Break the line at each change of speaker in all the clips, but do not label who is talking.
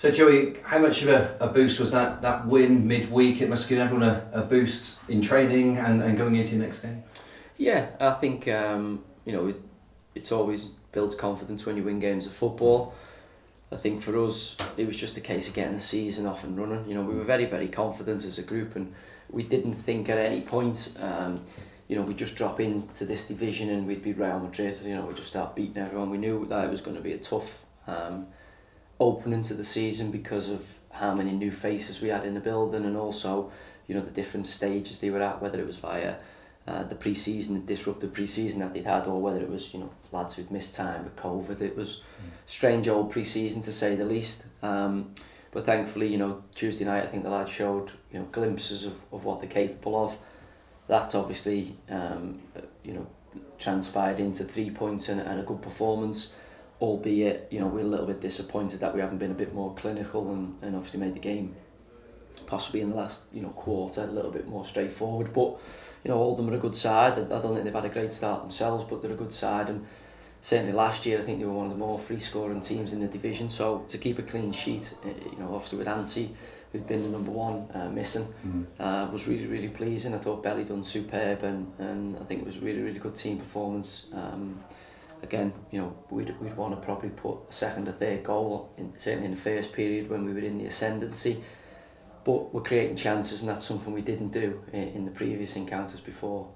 So Joey, how much of a boost was that win midweek? It must have given everyone a boost in training and going into your next game.
Yeah, I think it's always builds confidence when you win games of football. I think for us, it was just a case of getting the season off and running. We were very, very confident as a group, and we didn't think at any point, we'd just drop into this division and we'd be Real Madrid. We'd just start beating everyone. We knew that it was going to be a tough opening to the season because of how many new faces we had in the building, and also, the different stages they were at, whether it was via the pre-season, the disrupted pre-season that they'd had, or whether it was lads who'd missed time with COVID. It was strange old pre-season to say the least, but thankfully Tuesday night I think the lads showed glimpses of what they're capable of. That's obviously transpired into 3 points and a good performance, albeit we're a little bit disappointed that we haven't been a bit more clinical and obviously made the game possibly in the last quarter a little bit more straightforward. But Oldham are a good side. I don't think they've had a great start themselves, but they're a good side, and certainly last year I think they were one of the more free scoring teams in the division. So to keep a clean sheet, obviously with Ansi, who'd been the number one missing, was really, really pleasing. I thought Belly done superb, and I think it was a really, really good team performance. Again, we'd want to probably put a second or third goal certainly in the first period when we were in the ascendancy. But we're creating chances, and that's something we didn't do in the previous encounters before,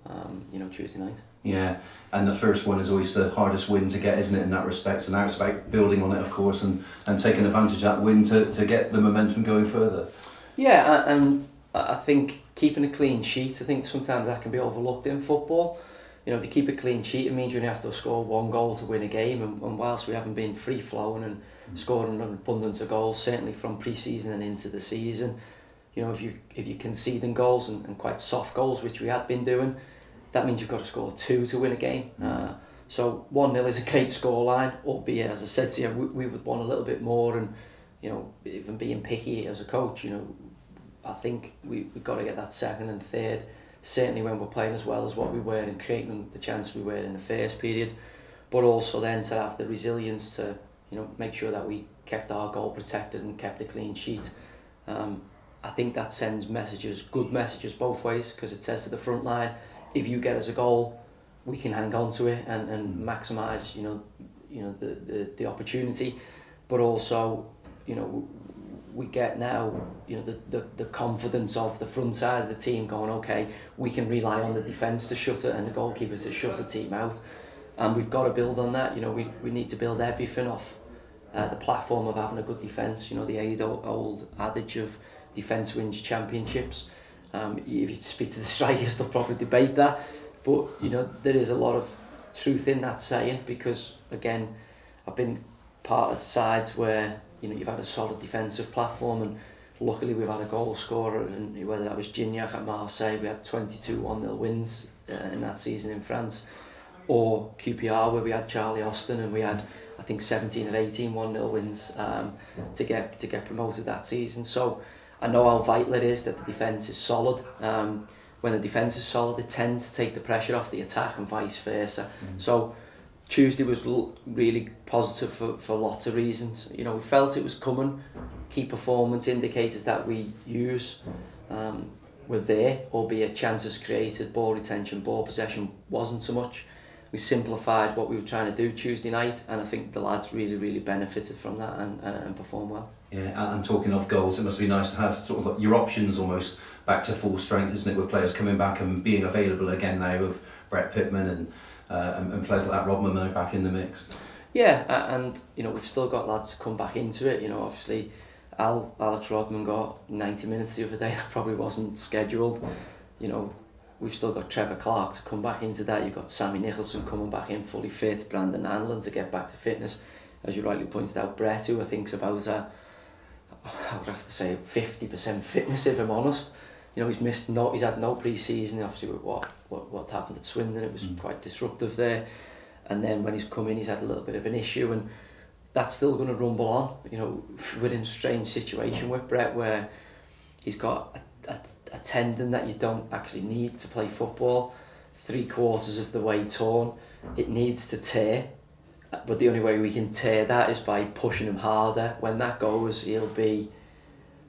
Tuesday night.
Yeah, and the first one is always the hardest win to get, isn't it, in that respect? So now it's about building on it, of course, and taking advantage of that win to get the momentum going further.
Yeah, and I think keeping a clean sheet, I think sometimes that can be overlooked in football. If you keep a clean sheet, it means you only have to score one goal to win a game, and whilst we haven't been free-flowing and scoring an abundance of goals, certainly from pre-season and into the season, if you're conceding goals and quite soft goals, which we had been doing, that means you've got to score 2 to win a game. So 1-0 is a great scoreline, albeit, as I said to you, we would want a little bit more, and even being picky as a coach, I think we've got to get that second and third, certainly when we're playing as well as what we were and creating the chance we were in the first period, but also then to have the resilience to make sure that we kept our goal protected and kept a clean sheet. I think that sends good messages both ways, because it says to the front line, if you get us a goal, we can hang on to it and maximise the opportunity, but also we get now the confidence of the front side of the team going, okay, we can rely on the defence to shut it and the goalkeepers to shut the team out, and we've got to build on that. We need to build everything off the platform of having a good defence. The age-old adage of defence wins championships. If you speak to the strikers, they'll probably debate that, but there is a lot of truth in that saying, because again, I've been part of sides where you've had a solid defensive platform, and luckily we've had a goal scorer, and whether that was Gignac at Marseille, we had 22 1-0 wins in that season in France, or QPR where we had Charlie Austin and we had I think 17 or 18 1-0 wins to get promoted that season. So I know how vital it is that the defence is solid. When the defence is solid, it tends to take the pressure off the attack and vice versa. So Tuesday was really positive for lots of reasons. We felt it was coming. Key performance indicators that we use were there, albeit chances created, ball retention, ball possession wasn't so much. We simplified what we were trying to do Tuesday night, and I think the lads really, really benefited from that and performed well.
Yeah, and talking of goals, it must be nice to have sort of like your options almost back to full strength, isn't it, with players coming back and being available again now, with Brett Pittman and players like that, Rob Mamo back in the mix.
Yeah, and we've still got lads to come back into it. Obviously Alex Rodman got 90 minutes the other day. That probably wasn't scheduled. We've still got Trevor Clark to come back into that. You've got Sammy Nicholson coming back in fully fit, Brandon Hanlon to get back to fitness, as you rightly pointed out, Brett, who I think's about I would have to say 50% fitness, if I'm honest. He's had no pre-season, obviously with what happened at Swindon. It was quite disruptive there, and then when he's come in, he's had a little bit of an issue, and that's still going to rumble on. We're in a strange situation with Brett where he's got a tendon that you don't actually need to play football, 3/4 of the way torn. It needs to tear, but the only way we can tear that is by pushing him harder. When that goes, he'll be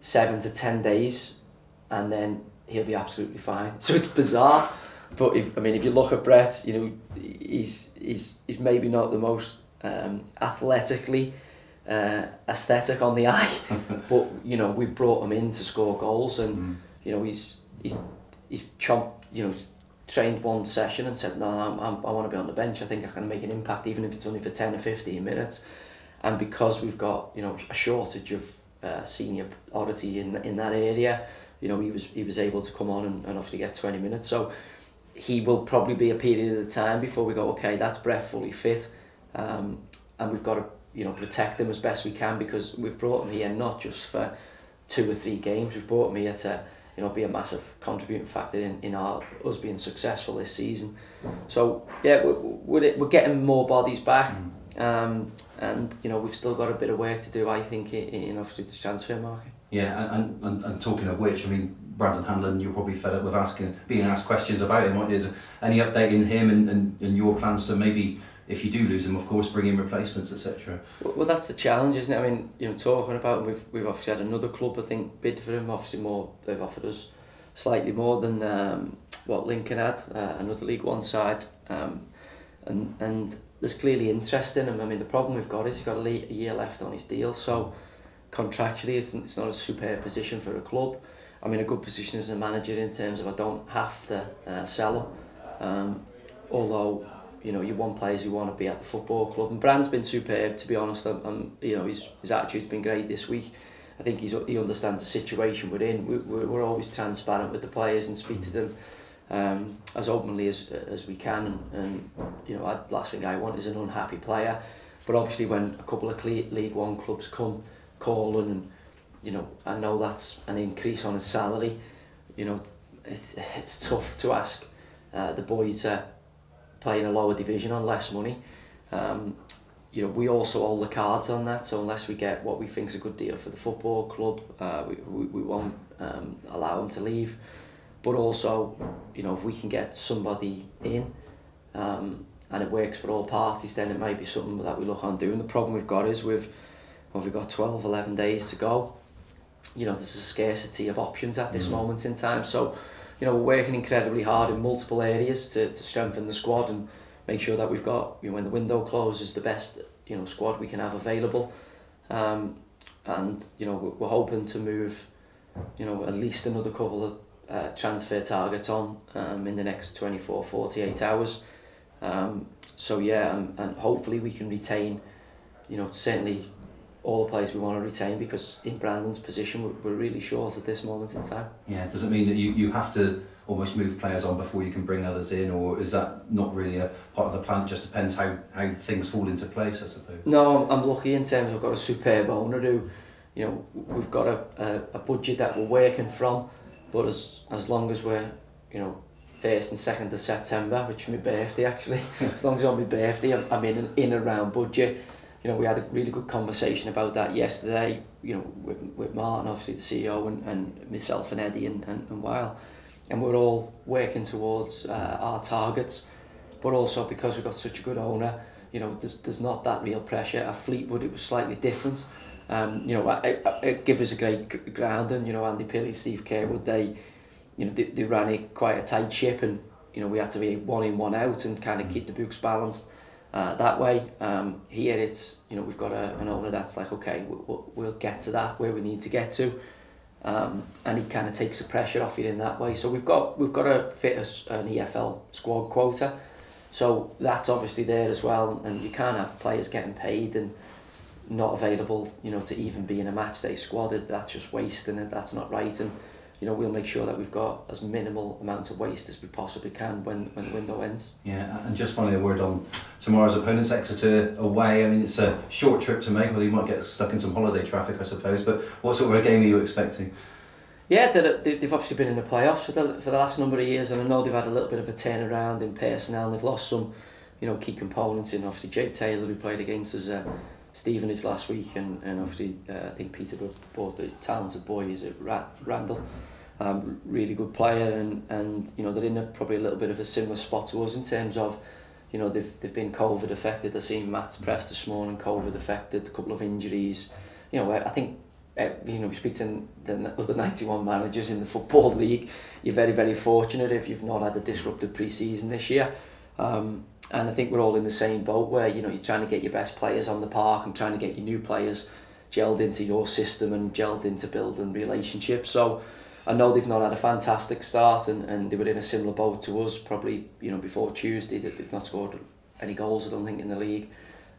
7 to 10 days, and then he'll be absolutely fine. So it's bizarre, but if you look at Brett, you know, he's maybe not the most athletically aesthetic on the eye, but you know, we brought him in to score goals, and you know, he's trained one session and said, no, I want to be on the bench. I think I can make an impact, even if it's only for 10 or 15 minutes. And because we've got, you know, a shortage of seniority in that area, you know, he was able to come on and obviously get 20 minutes. So he will probably be a period of time before we go, okay, that's Brett fully fit, and we've got to, you know, protect him as best we can, because we've brought him here not just for 2 or 3 games. We've brought him here to, you know, be a massive contributing factor in us being successful this season. So yeah, we're getting more bodies back, and you know, we've still got a bit of work to do, I think, in obviously the transfer market.
Yeah, and talking of which, I mean, Brandon Hanlon, you're probably fed up with being asked questions about him. Is there any update in him and your plans to maybe, if you do lose him, of course, bring in replacements, etc.?
Well, that's the challenge, isn't it? I mean, you know, talking about him, we've obviously had another club, I think, bid for him. Obviously, more, they've offered us slightly more than what Lincoln had, another League One side, and there's clearly interest in him. I mean, the problem we've got is he's got a year left on his deal, so contractually it's not a superb position for a club. I'm in a good position as a manager in terms of I don't have to sell him, although, you know, you want players who want to be at the football club, and Brand's been superb, to be honest. You know, his attitude's been great this week. I think he understands the situation we're in. We're always transparent with the players and speak to them as openly as we can, and you know, last thing I want is an unhappy player. But obviously, when a couple of League One clubs come calling, and you know, I know that's an increase on his salary, you know, it's tough to ask the boy to play in a lower division on less money. You know, we also hold the cards on that, so unless we get what we think is a good deal for the football club, we won't allow him to leave. But also, you know, if we can get somebody in and it works for all parties, then it might be something that we look on doing. The problem we've got is we've got 12, 11 days to go. You know, there's a scarcity of options at this moment in time. So, you know, we're working incredibly hard in multiple areas to strengthen the squad and make sure that we've got, you know, when the window closes, the best, you know, squad we can have available. And, you know, we're hoping to move, you know, at least another couple of transfer targets on in the next 24, 48 hours. So yeah, and hopefully we can retain, you know, certainly all the players we want to retain, because in Brandon's position we're really short at this moment in time. Yeah,
does it mean that you have to almost move players on before you can bring others in, or is that not really a part of the plan? It just depends how things fall into place, I suppose.
No, I'm lucky in terms of I've got a superb owner who, you know, we've got a budget that we're working from, but as long as we're, you know, 1st and 2nd of September, which is my birthday actually, as long as on my birthday I'm in and around budget. You know, we had a really good conversation about that yesterday, you know, with Martin, obviously the CEO, and myself and Eddie and Weil. And we're all working towards our targets, but also because we've got such a good owner, you know, there's not that real pressure. At Fleetwood it was slightly different. You know, it gave us a great grounding. You know, Andy Pilley, Steve Carewood, they ran it quite a tight ship, and you know, we had to be 1 in, 1 out and kind of keep the books balanced. That way, here it's, you know, we've got an owner that's like, okay, we'll get to that where we need to get to, and he kind of takes the pressure off it in that way. So we've got to fit an EFL squad quota, so that's obviously there as well. And you can't have players getting paid and not available, you know, to even be in a match day squad. That's just wasting it. That's not right. And you know, we'll make sure that we've got as minimal amount of waste as we possibly can when the window ends.
Yeah, and just finally a word on tomorrow's opponents, Exeter away. I mean, it's a short trip to make, although you might get stuck in some holiday traffic, I suppose. But what sort of a game are you expecting?
Yeah, they've obviously been in the playoffs for the last number of years, and I know they've had a little bit of a turnaround in personnel. They've lost some, you know, key components in obviously Jake Taylor, who played against us Stevenage last week, and obviously I think Peter bought the talented boy, is it Randall, really good player, and you know, they're in probably a little bit of a similar spot to us in terms of, you know, they've been COVID affected. I've seen Matt's press this morning, COVID affected, a couple of injuries. You know, I think, you know, if you speak to the other 91 managers in the Football League, you're very, very fortunate if you've not had a disrupted pre-season this year. And I think we're all in the same boat where, you know, you're trying to get your best players on the park and trying to get your new players gelled into your system and gelled into building relationships. So I know they've not had a fantastic start, and they were in a similar boat to us probably, you know, before Tuesday, that they've not scored any goals, I don't think, in the league.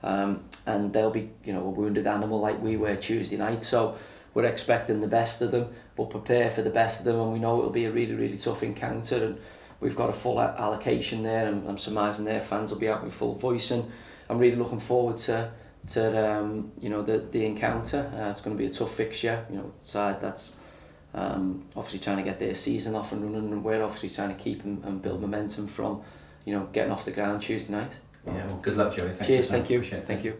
And they'll be, you know, a wounded animal like we were Tuesday night. So we're expecting the best of them, but prepare for the best of them, and we know it'll be a really, really tough encounter, and we've got a full allocation there, and I'm surmising their fans will be out with full voice, and I'm really looking forward to you know, the encounter. It's going to be a tough fixture, you know, side that's obviously trying to get their season off and running, and we're obviously trying to keep and build momentum from, you know, getting off the ground Tuesday night.
Yeah, well, good luck, Joey.
Cheers, thank you.